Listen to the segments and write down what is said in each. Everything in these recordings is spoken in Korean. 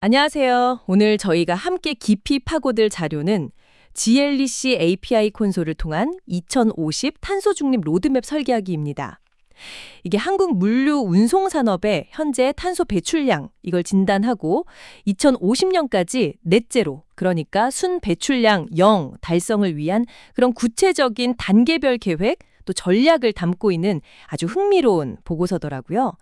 안녕하세요. 오늘 저희가 함께 깊이 파고들 자료는 GLEC API 콘솔을 통한 2050 탄소 중립 로드맵 설계하기입니다. 이게 한국 물류 운송 산업의 현재 탄소 배출량 이걸 진단하고 2050년까지 넷제로 그러니까 순 배출량 0 달성을 위한 그런 구체적인 단계별 계획 또 전략을 담고 있는 아주 흥미로운 보고서더라고요.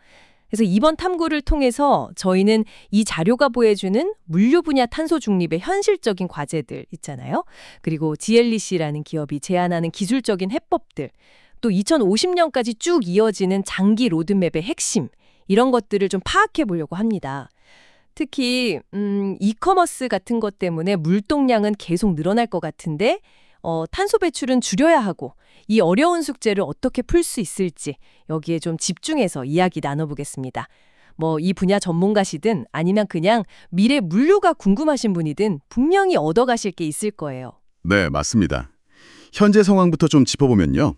그래서 이번 탐구를 통해서 저희는 이 자료가 보여주는 물류 분야 탄소 중립의 현실적인 과제들 있잖아요. 그리고 GLEC라는 기업이 제안하는 기술적인 해법들, 또 2050년까지 쭉 이어지는 장기 로드맵의 핵심, 이런 것들을 좀 파악해 보려고 합니다. 특히 이커머스 같은 것 때문에 물동량은 계속 늘어날 것 같은데 탄소 배출은 줄여야 하고 이 어려운 숙제를 어떻게 풀 수 있을지 여기에 좀 집중해서 이야기 나눠보겠습니다. 이 분야 전문가시든 아니면 그냥 미래 물류가 궁금하신 분이든 분명히 얻어가실 게 있을 거예요. 네, 맞습니다. 현재 상황부터 좀 짚어보면요.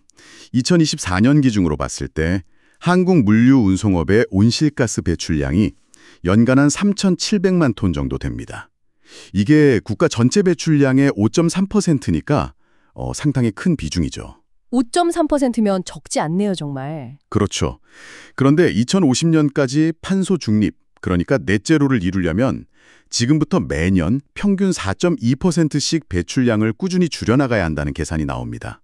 2024년 기준으로 봤을 때 한국 물류 운송업의 온실가스 배출량이 연간 한 3,700만 톤 정도 됩니다. 이게 국가 전체 배출량의 5.3%니까 상당히 큰 비중이죠. 5.3%면 적지 않네요, 정말. 그렇죠. 그런데 2050년까지 탄소 중립, 그러니까 넷제로를 이루려면 지금부터 매년 평균 4.2%씩 배출량을 꾸준히 줄여나가야 한다는 계산이 나옵니다.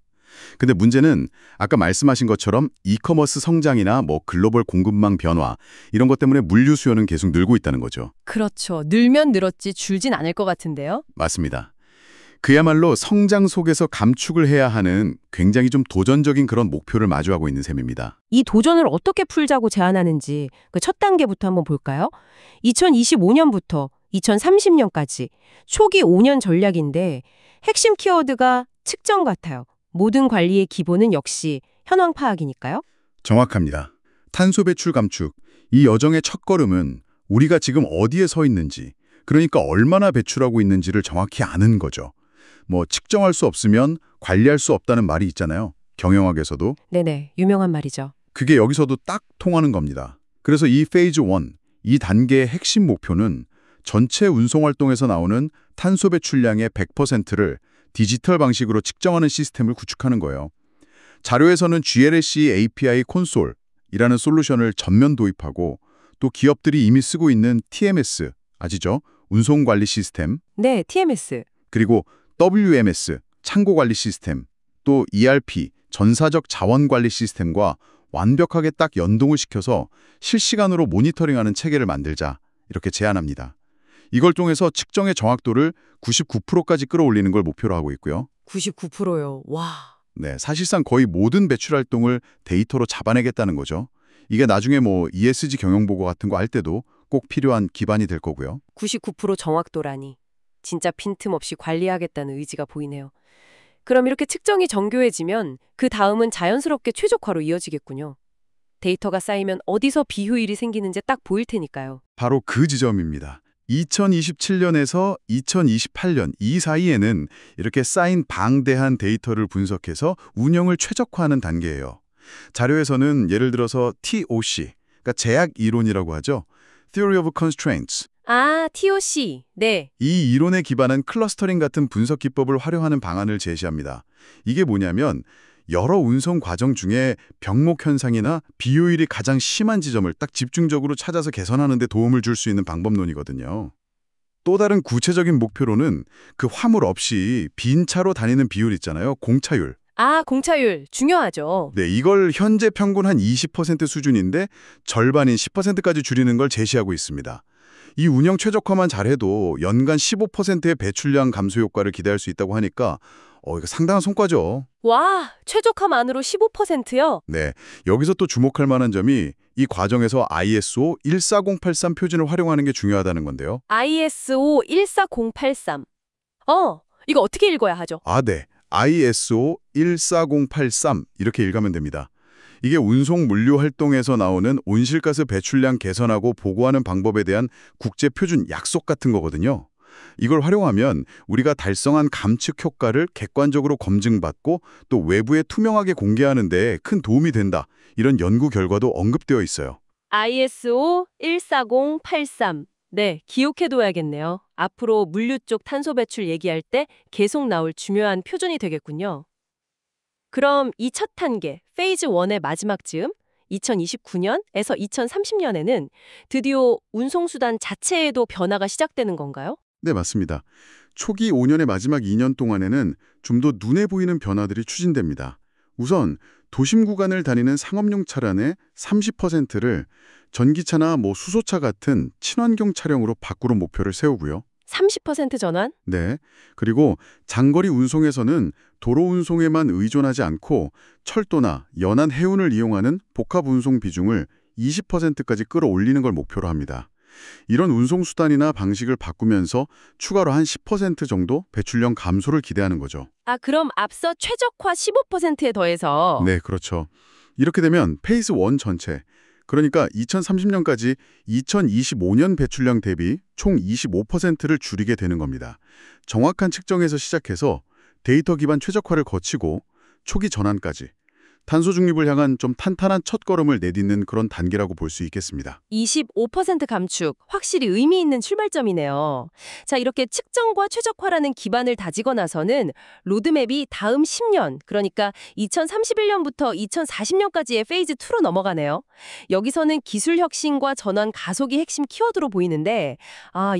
근데 문제는 아까 말씀하신 것처럼 이커머스 성장이나 글로벌 공급망 변화 이런 것 때문에 물류 수요는 계속 늘고 있다는 거죠. 그렇죠. 늘면 늘었지 줄진 않을 것 같은데요. 맞습니다. 그야말로 성장 속에서 감축을 해야 하는 굉장히 좀 도전적인 그런 목표를 마주하고 있는 셈입니다. 이 도전을 어떻게 풀자고 제안하는지 그 첫 단계부터 한번 볼까요? 2025년부터 2030년까지 초기 5년 전략인데 핵심 키워드가 측정 같아요. 모든 관리의 기본은 역시 현황 파악이니까요. 정확합니다. 탄소 배출 감축, 이 여정의 첫걸음은 우리가 지금 어디에 서 있는지, 그러니까 얼마나 배출하고 있는지를 정확히 아는 거죠. 측정할 수 없으면 관리할 수 없다는 말이 있잖아요. 경영학에서도. 네네, 유명한 말이죠. 그게 여기서도 딱 통하는 겁니다. 그래서 이 페이즈 1, 이 단계의 핵심 목표는 전체 운송활동에서 나오는 탄소 배출량의 100%를 디지털 방식으로 측정하는 시스템을 구축하는 거예요. 자료에서는 GLEC API 콘솔이라는 솔루션을 전면 도입하고 또 기업들이 이미 쓰고 있는 TMS, 아시죠? 운송관리 시스템. 네, TMS. 그리고 WMS, 창고관리 시스템, 또 ERP, 전사적 자원관리 시스템과 완벽하게 딱 연동을 시켜서 실시간으로 모니터링하는 체계를 만들자 이렇게 제안합니다. 이걸 통해서 측정의 정확도를 99%까지 끌어올리는 걸 목표로 하고 있고요. 99%요. 와. 네, 사실상 거의 모든 배출 활동을 데이터로 잡아내겠다는 거죠. 이게 나중에 ESG 경영보고 같은 거 할 때도 꼭 필요한 기반이 될 거고요. 99% 정확도라니. 진짜 빈틈없이 관리하겠다는 의지가 보이네요. 그럼 이렇게 측정이 정교해지면 그 다음은 자연스럽게 최적화로 이어지겠군요. 데이터가 쌓이면 어디서 비효율이 생기는지 딱 보일 테니까요. 바로 그 지점입니다. 2027년에서 2028년 이 사이에는 이렇게 쌓인 방대한 데이터를 분석해서 운영을 최적화하는 단계예요. 자료에서는 예를 들어서 TOC, 그러니까 제약 이론이라고 하죠. Theory of Constraints. 아, TOC. 네. 이 이론에 기반한 클러스터링 같은 분석 기법을 활용하는 방안을 제시합니다. 이게 뭐냐면 여러 운송 과정 중에 병목 현상이나 비효율이 가장 심한 지점을 딱 집중적으로 찾아서 개선하는 데 도움을 줄 수 있는 방법론이거든요. 또 다른 구체적인 목표로는 그 화물 없이 빈 차로 다니는 비율 있잖아요. 공차율. 아, 공차율. 중요하죠. 네, 이걸 현재 평균 한 20% 수준인데 절반인 10%까지 줄이는 걸 제시하고 있습니다. 이 운영 최적화만 잘해도 연간 15%의 배출량 감소 효과를 기대할 수 있다고 하니까 이거 상당한 성과죠. 와, 최적화만으로 15%요? 네, 여기서 또 주목할 만한 점이 이 과정에서 ISO 14083 표준을 활용하는 게 중요하다는 건데요. ISO 14083. 이거 어떻게 읽어야 하죠? 네. ISO 14083 이렇게 읽으면 됩니다. 이게 운송 물류 활동에서 나오는 온실가스 배출량 개선하고 보고하는 방법에 대한 국제 표준 약속 같은 거거든요. 이걸 활용하면 우리가 달성한 감축 효과를 객관적으로 검증받고 또 외부에 투명하게 공개하는 데 큰 도움이 된다. 이런 연구 결과도 언급되어 있어요. ISO 14083. 네, 기억해둬야겠네요. 앞으로 물류 쪽 탄소 배출 얘기할 때 계속 나올 중요한 표준이 되겠군요. 그럼 이 첫 단계, 페이즈 1의 마지막 즈음, 2029년에서 2030년에는 드디어 운송수단 자체에도 변화가 시작되는 건가요? 네, 맞습니다. 초기 5년의 마지막 2년 동안에는 좀 더 눈에 보이는 변화들이 추진됩니다. 우선 도심 구간을 다니는 상업용 차량의 30%를 전기차나 수소차 같은 친환경 차량으로 바꾸는 목표를 세우고요. 30% 전환? 네. 그리고 장거리 운송에서는 도로 운송에만 의존하지 않고 철도나 연안 해운을 이용하는 복합 운송 비중을 20%까지 끌어올리는 걸 목표로 합니다. 이런 운송수단이나 방식을 바꾸면서 추가로 한 10% 정도 배출량 감소를 기대하는 거죠. 아, 그럼 앞서 최적화 15%에 더해서 네, 그렇죠. 이렇게 되면 페이스 1 전체, 그러니까 2030년까지 2025년 배출량 대비 총 25%를 줄이게 되는 겁니다. 정확한 측정에서 시작해서 데이터 기반 최적화를 거치고 초기 전환까지 탄소 중립을 향한 좀 탄탄한 첫걸음을 내딛는 그런 단계라고 볼 수 있겠습니다. 25% 감축, 확실히 의미 있는 출발점이네요. 자, 이렇게 측정과 최적화라는 기반을 다지고 나서는 로드맵이 다음 10년, 그러니까 2031년부터 2040년까지의 페이즈 2로 넘어가네요. 여기서는 기술 혁신과 전환 가속이 핵심 키워드로 보이는데,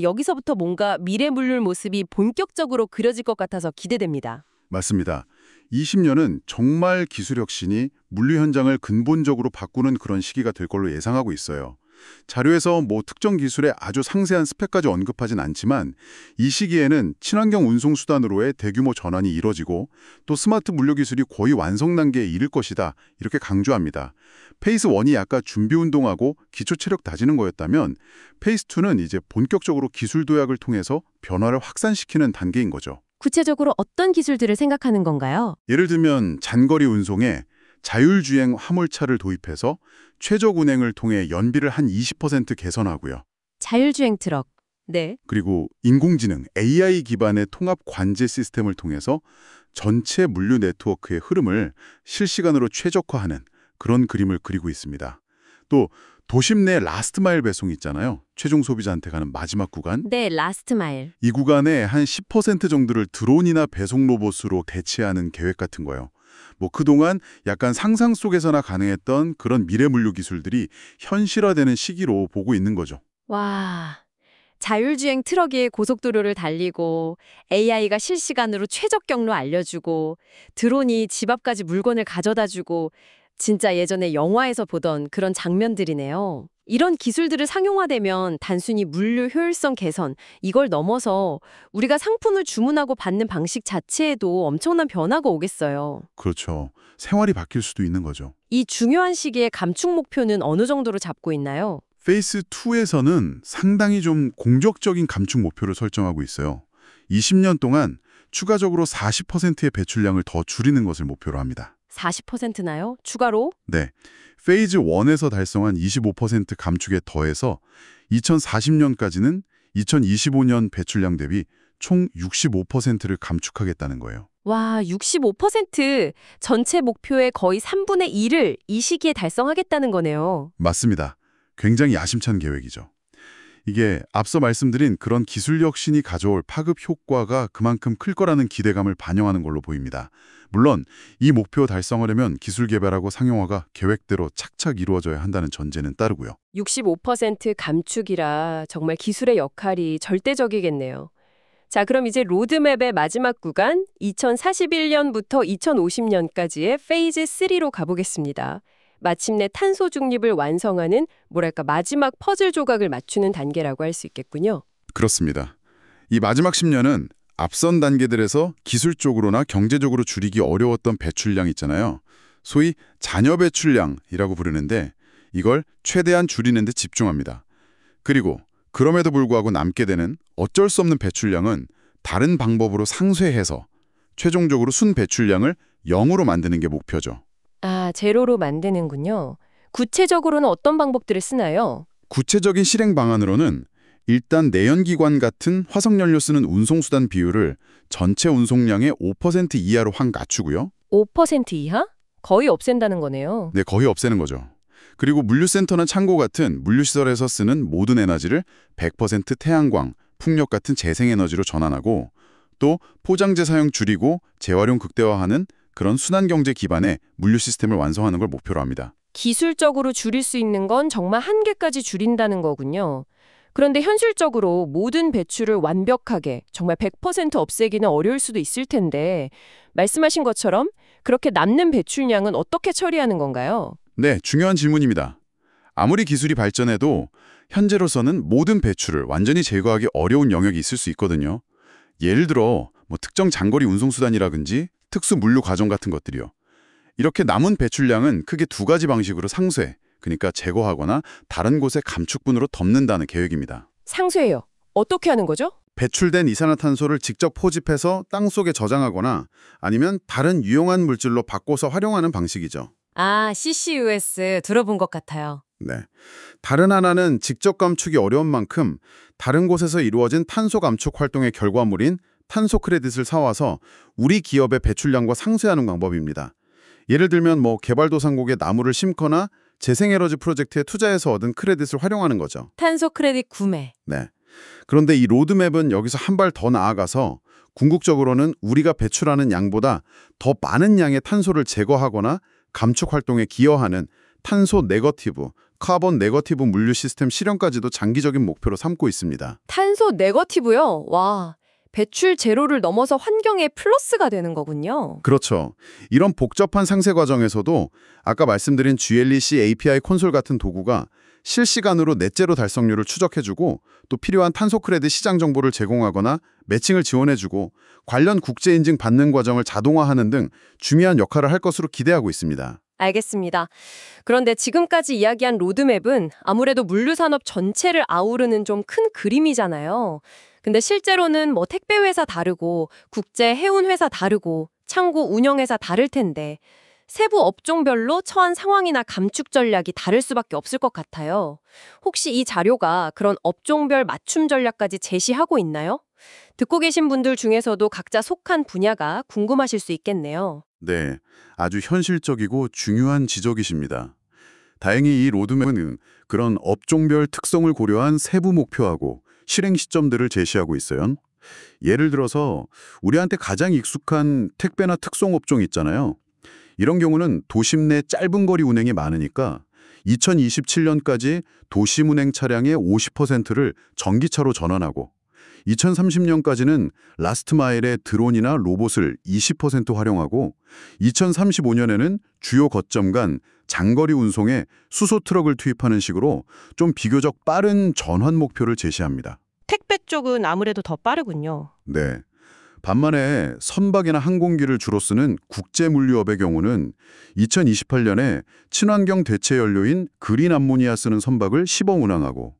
여기서부터 뭔가 미래 물류 모습이 본격적으로 그려질 것 같아서 기대됩니다. 맞습니다. 20년은 정말 기술 혁신이 물류 현장을 근본적으로 바꾸는 그런 시기가 될 걸로 예상하고 있어요. 자료에서 특정 기술의 아주 상세한 스펙까지 언급하진 않지만 이 시기에는 친환경 운송수단으로의 대규모 전환이 이뤄지고 또 스마트 물류 기술이 거의 완성 단계에 이를 것이다 이렇게 강조합니다. 페이스 1이 아까 준비운동하고 기초 체력 다지는 거였다면 페이스 2는 이제 본격적으로 기술 도약을 통해서 변화를 확산시키는 단계인 거죠. 구체적으로 어떤 기술들을 생각하는 건가요? 예를 들면 장거리 운송에 자율주행 화물차를 도입해서 최적 운행을 통해 연비를 한 20% 개선하고요. 자율주행 트럭. 네. 그리고 인공지능 AI 기반의 통합 관제 시스템을 통해서 전체 물류 네트워크의 흐름을 실시간으로 최적화하는 그런 그림을 그리고 있습니다. 또 도심 내 라스트 마일 배송 있잖아요. 최종 소비자한테 가는 마지막 구간. 네, 라스트 마일. 이 구간의 한 10% 정도를 드론이나 배송 로봇으로 대체하는 계획 같은 거예요. 그동안 약간 상상 속에서나 가능했던 그런 미래 물류 기술들이 현실화되는 시기로 보고 있는 거죠. 와, 자율주행 트럭이 고속도로를 달리고 AI가 실시간으로 최적 경로 알려주고 드론이 집 앞까지 물건을 가져다주고 진짜 예전에 영화에서 보던 그런 장면들이네요. 이런 기술들을 상용화되면 단순히 물류 효율성 개선, 이걸 넘어서 우리가 상품을 주문하고 받는 방식 자체에도 엄청난 변화가 오겠어요. 그렇죠. 생활이 바뀔 수도 있는 거죠. 이 중요한 시기에 감축 목표는 어느 정도로 잡고 있나요? 페이스 2에서는 상당히 좀 공격적인 감축 목표를 설정하고 있어요. 20년 동안 추가적으로 40%의 배출량을 더 줄이는 것을 목표로 합니다. 40%나요? 추가로? 네. 페이즈 1에서 달성한 25% 감축에 더해서 2040년까지는 2025년 배출량 대비 총 65%를 감축하겠다는 거예요. 와, 65%! 전체 목표의 거의 3분의 1을 이 시기에 달성하겠다는 거네요. 맞습니다. 굉장히 야심찬 계획이죠. 이게 앞서 말씀드린 그런 기술 혁신이 가져올 파급 효과가 그만큼 클 거라는 기대감을 반영하는 걸로 보입니다. 물론 이 목표 달성하려면 기술 개발하고 상용화가 계획대로 착착 이루어져야 한다는 전제는 따르고요. 65% 감축이라 정말 기술의 역할이 절대적이겠네요. 자, 그럼 이제 로드맵의 마지막 구간 2041년부터 2050년까지의 페이즈 3로 가보겠습니다. 마침내 탄소 중립을 완성하는 마지막 퍼즐 조각을 맞추는 단계라고 할 수 있겠군요. 그렇습니다. 이 마지막 10년은 앞선 단계들에서 기술적으로나 경제적으로 줄이기 어려웠던 배출량 있잖아요. 소위 잔여 배출량이라고 부르는데 이걸 최대한 줄이는 데 집중합니다. 그리고 그럼에도 불구하고 남게 되는 어쩔 수 없는 배출량은 다른 방법으로 상쇄해서 최종적으로 순 배출량을 0으로 만드는 게 목표죠. 제로로 만드는군요. 구체적으로는 어떤 방법들을 쓰나요? 구체적인 실행 방안으로는 일단 내연기관 같은 화석연료 쓰는 운송수단 비율을 전체 운송량의 5% 이하로 확 낮추고요. 5% 이하? 거의 없앤다는 거네요. 네, 거의 없애는 거죠. 그리고 물류센터나 창고 같은 물류시설에서 쓰는 모든 에너지를 100% 태양광, 풍력 같은 재생에너지로 전환하고 또 포장재 사용 줄이고 재활용 극대화하는 그런 순환경제 기반의 물류 시스템을 완성하는 걸 목표로 합니다. 기술적으로 줄일 수 있는 건 정말 한계까지 줄인다는 거군요. 그런데 현실적으로 모든 배출을 완벽하게 정말 100% 없애기는 어려울 수도 있을 텐데 말씀하신 것처럼 그렇게 남는 배출량은 어떻게 처리하는 건가요? 네, 중요한 질문입니다. 아무리 기술이 발전해도 현재로서는 모든 배출을 완전히 제거하기 어려운 영역이 있을 수 있거든요. 예를 들어 특정 장거리 운송수단이라든지 특수 물류 과정 같은 것들이요. 이렇게 남은 배출량은 크게 두 가지 방식으로 상쇄, 그러니까 제거하거나 다른 곳에 감축분으로 덮는다는 계획입니다. 상쇄예요. 어떻게 하는 거죠? 배출된 이산화탄소를 직접 포집해서 땅속에 저장하거나 아니면 다른 유용한 물질로 바꿔서 활용하는 방식이죠. 아, CCUS 들어본 것 같아요. 네. 다른 하나는 직접 감축이 어려운 만큼 다른 곳에서 이루어진 탄소 감축 활동의 결과물인 탄소 크레딧을 사와서 우리 기업의 배출량과 상쇄하는 방법입니다. 예를 들면 개발도상국에 나무를 심거나 재생에너지 프로젝트에 투자해서 얻은 크레딧을 활용하는 거죠. 탄소 크레딧 구매. 네. 그런데 이 로드맵은 여기서 한 발 더 나아가서 궁극적으로는 우리가 배출하는 양보다 더 많은 양의 탄소를 제거하거나 감축 활동에 기여하는 탄소 네거티브, 카본 네거티브 물류 시스템 실현까지도 장기적인 목표로 삼고 있습니다. 탄소 네거티브요? 와, 배출 제로를 넘어서 환경에 플러스가 되는 거군요. 그렇죠. 이런 복잡한 상세 과정에서도 아까 말씀드린 GLEC API 콘솔 같은 도구가 실시간으로 넷제로 달성률을 추적해주고 또 필요한 탄소 크레딧 시장 정보를 제공하거나 매칭을 지원해주고 관련 국제 인증 받는 과정을 자동화하는 등 중요한 역할을 할 것으로 기대하고 있습니다. 알겠습니다. 그런데 지금까지 이야기한 로드맵은 아무래도 물류산업 전체를 아우르는 좀 큰 그림이잖아요. 근데 실제로는 택배 회사 다르고 국제 해운 회사 다르고 창고 운영회사 다를 텐데 세부 업종별로 처한 상황이나 감축 전략이 다를 수밖에 없을 것 같아요. 혹시 이 자료가 그런 업종별 맞춤 전략까지 제시하고 있나요? 듣고 계신 분들 중에서도 각자 속한 분야가 궁금하실 수 있겠네요. 네, 아주 현실적이고 중요한 지적이십니다. 다행히 이 로드맵은 그런 업종별 특성을 고려한 세부 목표하고 실행 시점들을 제시하고 있어요. 예를 들어서 우리한테 가장 익숙한 택배나 특송 업종 있잖아요. 이런 경우는 도심 내 짧은 거리 운행이 많으니까 2027년까지 도심 운행 차량의 50%를 전기차로 전환하고 2030년까지는 라스트 마일에 드론이나 로봇을 20% 활용하고 2035년에는 주요 거점 간 장거리 운송에 수소 트럭을 투입하는 식으로 좀 비교적 빠른 전환 목표를 제시합니다. 택배 쪽은 아무래도 더 빠르군요. 네. 반면에 선박이나 항공기를 주로 쓰는 국제 물류업의 경우는 2028년에 친환경 대체 연료인 그린 암모니아 쓰는 선박을 시범 운항하고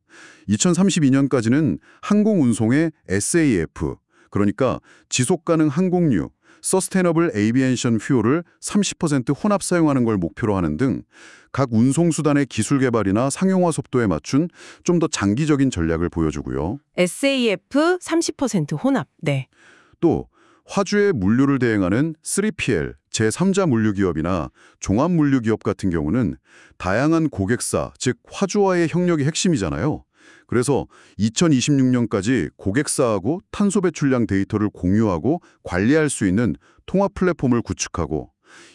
2032년까지는 항공 운송의 SAF, 그러니까 지속 가능 항공유, 서스테너블 에이비에이션 퓨어를 30% 혼합 사용하는 걸 목표로 하는 등 각 운송수단의 기술 개발이나 상용화 속도에 맞춘 좀 더 장기적인 전략을 보여주고요. SAF 30% 혼합. 네. 또 화주의 물류를 대행하는 3PL, 제3자 물류기업이나 종합물류기업 같은 경우는 다양한 고객사, 즉 화주와의 협력이 핵심이잖아요. 그래서 2026년까지 고객사하고 탄소 배출량 데이터를 공유하고 관리할 수 있는 통합 플랫폼을 구축하고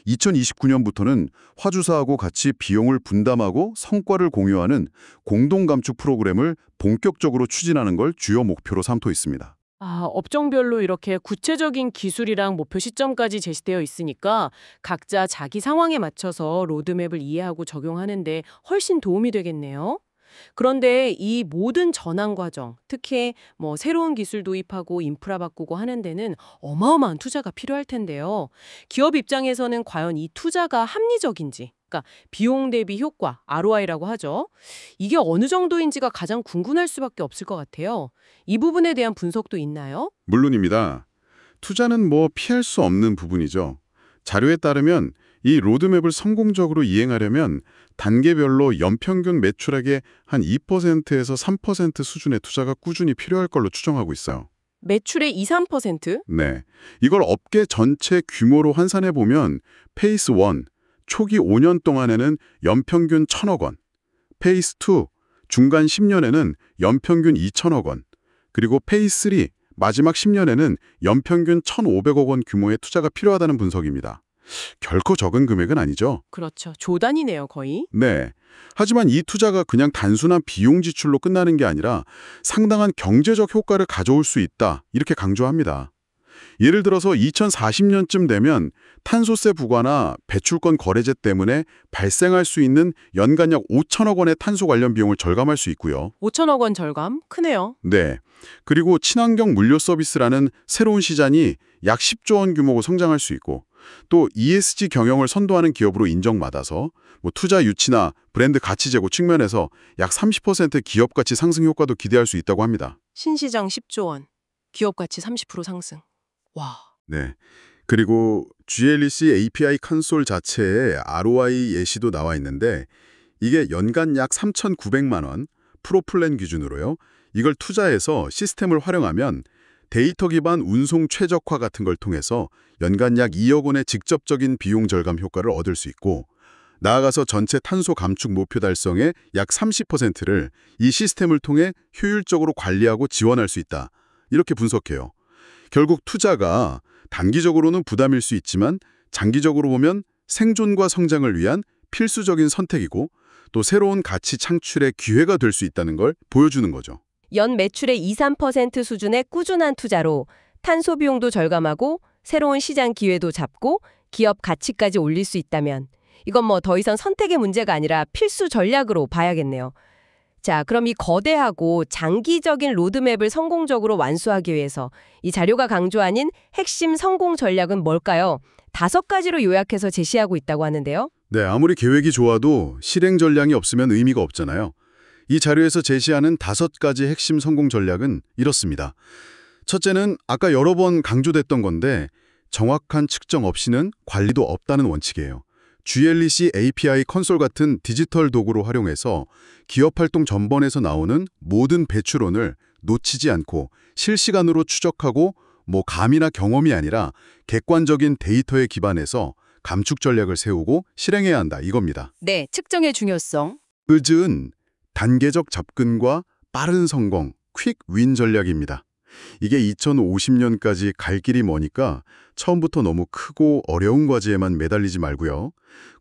2029년부터는 화주사하고 같이 비용을 분담하고 성과를 공유하는 공동 감축 프로그램을 본격적으로 추진하는 걸 주요 목표로 삼고 있습니다. 업종별로 이렇게 구체적인 기술이랑 목표 시점까지 제시되어 있으니까 각자 자기 상황에 맞춰서 로드맵을 이해하고 적용하는데 훨씬 도움이 되겠네요. 그런데 이 모든 전환 과정, 특히 새로운 기술 도입하고 인프라 바꾸고 하는 데는 어마어마한 투자가 필요할 텐데요. 기업 입장에서는 과연 이 투자가 합리적인지, 그러니까 비용 대비 효과, ROI라고 하죠. 이게 어느 정도인지가 가장 궁금할 수밖에 없을 것 같아요. 이 부분에 대한 분석도 있나요? 물론입니다. 투자는 피할 수 없는 부분이죠. 자료에 따르면 이 로드맵을 성공적으로 이행하려면 단계별로 연평균 매출액의 한 2%에서 3% 수준의 투자가 꾸준히 필요할 걸로 추정하고 있어요. 매출의 2, 3%? 네. 이걸 업계 전체 규모로 환산해 보면 페이스 1, 초기 5년 동안에는 연평균 1,000억 원, 페이스 2 중간 10년에는 연평균 2,000억 원, 그리고 페이스 3 마지막 10년에는 연평균 1,500억 원 규모의 투자가 필요하다는 분석입니다. 결코 적은 금액은 아니죠. 그렇죠. 조단이네요, 거의. 네. 하지만 이 투자가 그냥 단순한 비용 지출로 끝나는 게 아니라 상당한 경제적 효과를 가져올 수 있다, 이렇게 강조합니다. 예를 들어서 2040년쯤 되면 탄소세 부과나 배출권 거래제 때문에 발생할 수 있는 연간 약 5천억 원의 탄소 관련 비용을 절감할 수 있고요. 5천억 원 절감? 크네요. 네. 그리고 친환경 물류 서비스라는 새로운 시장이 약 10조 원 규모로 성장할 수 있고, 또 ESG 경영을 선도하는 기업으로 인정받아서 투자 유치나 브랜드 가치 제고 측면에서 약 30% 기업 가치 상승 효과도 기대할 수 있다고 합니다. 신시장 10조 원, 기업 가치 30% 상승. 와. 네. 그리고 GLEC API 콘솔 자체에 ROI 예시도 나와 있는데, 이게 연간 약 3,900만 원 프로플랜 기준으로요. 이걸 투자해서 시스템을 활용하면 데이터 기반 운송 최적화 같은 걸 통해서 연간 약 2억 원의 직접적인 비용 절감 효과를 얻을 수 있고, 나아가서 전체 탄소 감축 목표 달성의 약 30%를 이 시스템을 통해 효율적으로 관리하고 지원할 수 있다, 이렇게 분석해요. 결국 투자가 단기적으로는 부담일 수 있지만 장기적으로 보면 생존과 성장을 위한 필수적인 선택이고, 또 새로운 가치 창출의 기회가 될 수 있다는 걸 보여주는 거죠. 연 매출의 2~3% 수준의 꾸준한 투자로 탄소 비용도 절감하고 새로운 시장 기회도 잡고 기업 가치까지 올릴 수 있다면 이건 더 이상 선택의 문제가 아니라 필수 전략으로 봐야겠네요. 자, 그럼 이 거대하고 장기적인 로드맵을 성공적으로 완수하기 위해서 이 자료가 강조하는 핵심 성공 전략은 뭘까요? 5가지로 요약해서 제시하고 있다고 하는데요. 네, 아무리 계획이 좋아도 실행 전략이 없으면 의미가 없잖아요. 이 자료에서 제시하는 5가지 핵심 성공 전략은 이렇습니다. 첫째는 아까 여러 번 강조됐던 건데, 정확한 측정 없이는 관리도 없다는 원칙이에요. GLEC API 콘솔 같은 디지털 도구로 활용해서 기업 활동 전반에서 나오는 모든 배출원을 놓치지 않고 실시간으로 추적하고 감이나 경험이 아니라 객관적인 데이터에 기반해서 감축 전략을 세우고 실행해야 한다, 이겁니다. 네, 측정의 중요성. 의즈은 단계적 접근과 빠른 성공, 퀵 윈 전략입니다. 이게 2050년까지 갈 길이 머니까 처음부터 너무 크고 어려운 과제에만 매달리지 말고요.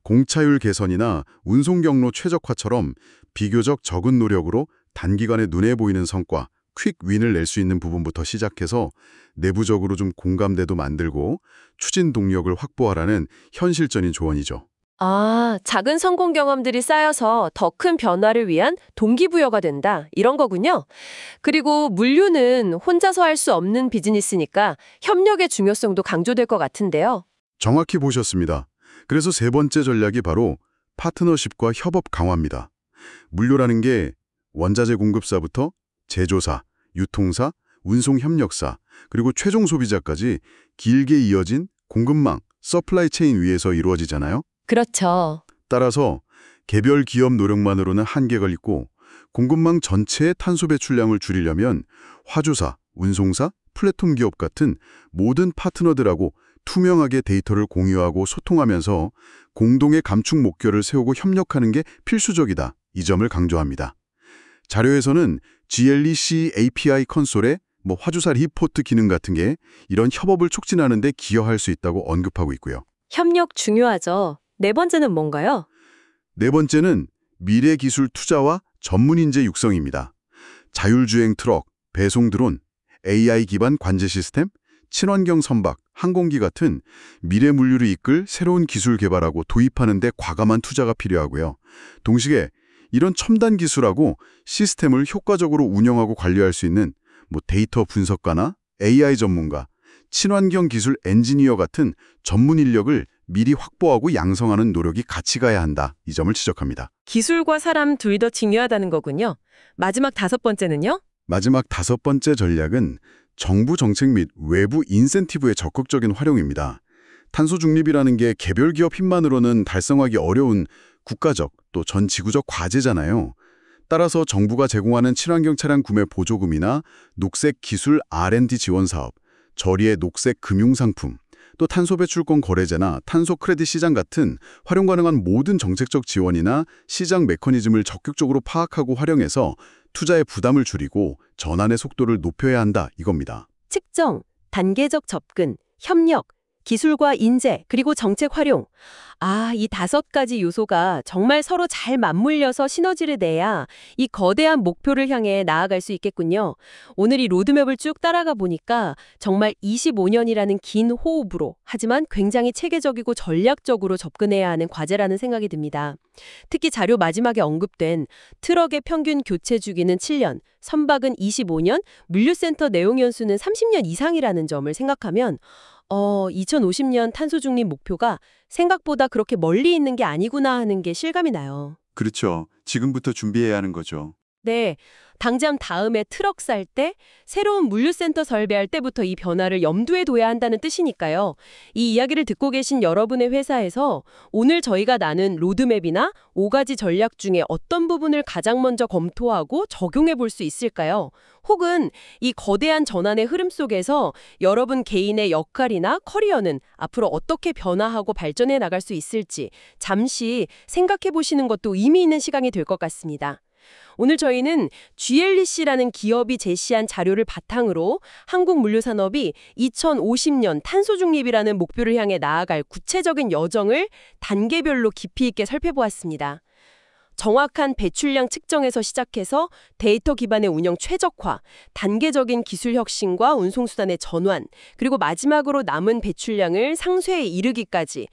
공차율 개선이나 운송 경로 최적화처럼 비교적 적은 노력으로 단기간에 눈에 보이는 성과, 퀵 윈을 낼 수 있는 부분부터 시작해서 내부적으로 좀 공감대도 만들고 추진 동력을 확보하라는 현실적인 조언이죠. 아, 작은 성공 경험들이 쌓여서 더 큰 변화를 위한 동기부여가 된다, 이런 거군요. 그리고 물류는 혼자서 할 수 없는 비즈니스니까 협력의 중요성도 강조될 것 같은데요. 정확히 보셨습니다. 그래서 3번째 전략이 바로 파트너십과 협업 강화입니다. 물류라는 게 원자재 공급사부터 제조사, 유통사, 운송 협력사, 그리고 최종 소비자까지 길게 이어진 공급망, 서플라이 체인 위에서 이루어지잖아요. 그렇죠. 따라서 개별 기업 노력만으로는 한계가 있고, 공급망 전체의 탄소 배출량을 줄이려면 화주사, 운송사, 플랫폼 기업 같은 모든 파트너들하고 투명하게 데이터를 공유하고 소통하면서 공동의 감축 목표를 세우고 협력하는 게 필수적이다, 이 점을 강조합니다. 자료에서는 GLEC API 콘솔의 화주사 리포트 기능 같은 게 이런 협업을 촉진하는 데 기여할 수 있다고 언급하고 있고요. 협력 중요하죠. 4번째는 뭔가요? 4번째는 미래 기술 투자와 전문 인재 육성입니다. 자율주행 트럭, 배송 드론, AI 기반 관제 시스템, 친환경 선박, 항공기 같은 미래 물류를 이끌 새로운 기술 개발하고 도입하는 데 과감한 투자가 필요하고요. 동시에 이런 첨단 기술하고 시스템을 효과적으로 운영하고 관리할 수 있는 데이터 분석가나 AI 전문가, 친환경 기술 엔지니어 같은 전문 인력을 미리 확보하고 양성하는 노력이 같이 가야 한다, 이 점을 지적합니다. 기술과 사람 둘 다 중요하다는 거군요. 마지막 5번째는요? 마지막 5번째 전략은 정부 정책 및 외부 인센티브의 적극적인 활용입니다. 탄소 중립이라는 게 개별 기업 힘만으로는 달성하기 어려운 국가적 또 전 지구적 과제잖아요. 따라서 정부가 제공하는 친환경 차량 구매 보조금이나 녹색 기술 R&D 지원 사업, 저리의 녹색 금융 상품, 또 탄소 배출권 거래제나 탄소 크레딧 시장 같은 활용 가능한 모든 정책적 지원이나 시장 메커니즘을 적극적으로 파악하고 활용해서 투자의 부담을 줄이고 전환의 속도를 높여야 한다 이겁니다. 측정, 단계적 접근, 협력, 기술과 인재, 그리고 정책 활용. 이 5가지 요소가 정말 서로 잘 맞물려서 시너지를 내야 이 거대한 목표를 향해 나아갈 수 있겠군요. 오늘 이 로드맵을 쭉 따라가 보니까 정말 25년이라는 긴 호흡으로 하지만 굉장히 체계적이고 전략적으로 접근해야 하는 과제라는 생각이 듭니다. 특히 자료 마지막에 언급된 트럭의 평균 교체 주기는 7년, 선박은 25년, 물류센터 내용 연수는 30년 이상이라는 점을 생각하면 2050년 탄소 중립 목표가 생각보다 그렇게 멀리 있는 게 아니구나 하는 게 실감이 나요. 그렇죠. 지금부터 준비해야 하는 거죠. 네, 당장 다음에 트럭 살 때, 새로운 물류센터 설비할 때부터 이 변화를 염두에 둬야 한다는 뜻이니까요. 이 이야기를 듣고 계신 여러분의 회사에서 오늘 저희가 나눈 로드맵이나 5가지 전략 중에 어떤 부분을 가장 먼저 검토하고 적용해 볼 수 있을까요? 혹은 이 거대한 전환의 흐름 속에서 여러분 개인의 역할이나 커리어는 앞으로 어떻게 변화하고 발전해 나갈 수 있을지 잠시 생각해 보시는 것도 의미 있는 시간이 될 것 같습니다. 오늘 저희는 GLEC라는 기업이 제시한 자료를 바탕으로 한국 물류산업이 2050년 탄소 중립이라는 목표를 향해 나아갈 구체적인 여정을 단계별로 깊이 있게 살펴보았습니다. 정확한 배출량 측정에서 시작해서 데이터 기반의 운영 최적화, 단계적인 기술 혁신과 운송수단의 전환, 그리고 마지막으로 남은 배출량을 상쇄에 이르기까지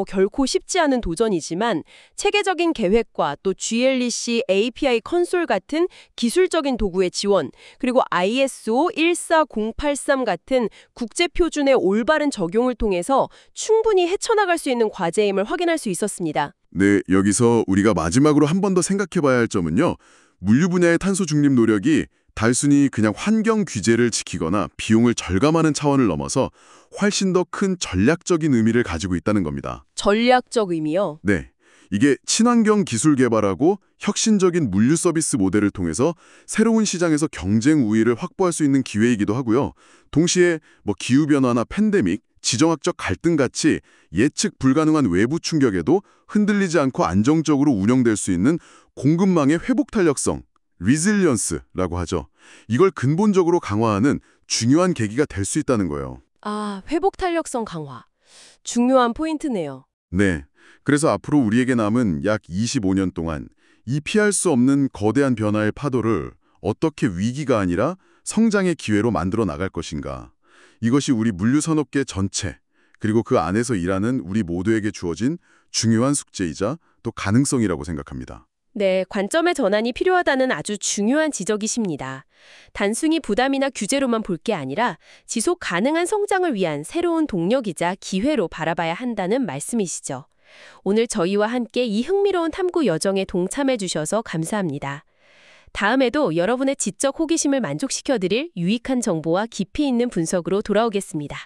결코 쉽지 않은 도전이지만 체계적인 계획과 또 GLEC API 컨솔 같은 기술적인 도구의 지원, 그리고 ISO 14083 같은 국제표준의 올바른 적용을 통해서 충분히 헤쳐나갈 수 있는 과제임을 확인할 수 있었습니다. 네, 여기서 우리가 마지막으로 한 번 더 생각해봐야 할 점은요. 물류 분야의 탄소 중립 노력이 단순히 그냥 환경 규제를 지키거나 비용을 절감하는 차원을 넘어서 훨씬 더 큰 전략적인 의미를 가지고 있다는 겁니다. 전략적 의미요? 네, 이게 친환경 기술 개발하고 혁신적인 물류 서비스 모델을 통해서 새로운 시장에서 경쟁 우위를 확보할 수 있는 기회이기도 하고요. 동시에 기후변화나 팬데믹, 지정학적 갈등 같이 예측 불가능한 외부 충격에도 흔들리지 않고 안정적으로 운영될 수 있는 공급망의 회복 탄력성, 리질리언스라고 하죠. 이걸 근본적으로 강화하는 중요한 계기가 될 수 있다는 거예요. 회복 탄력성 강화. 중요한 포인트네요. 네, 그래서 앞으로 우리에게 남은 약 25년 동안 이 피할 수 없는 거대한 변화의 파도를 어떻게 위기가 아니라 성장의 기회로 만들어 나갈 것인가. 이것이 우리 물류산업계 전체, 그리고 그 안에서 일하는 우리 모두에게 주어진 중요한 숙제이자 또 가능성이라고 생각합니다. 네, 관점의 전환이 필요하다는 아주 중요한 지적이십니다. 단순히 부담이나 규제로만 볼 게 아니라 지속 가능한 성장을 위한 새로운 동력이자 기회로 바라봐야 한다는 말씀이시죠. 오늘 저희와 함께 이 흥미로운 탐구 여정에 동참해 주셔서 감사합니다. 다음에도 여러분의 지적 호기심을 만족시켜드릴 유익한 정보와 깊이 있는 분석으로 돌아오겠습니다.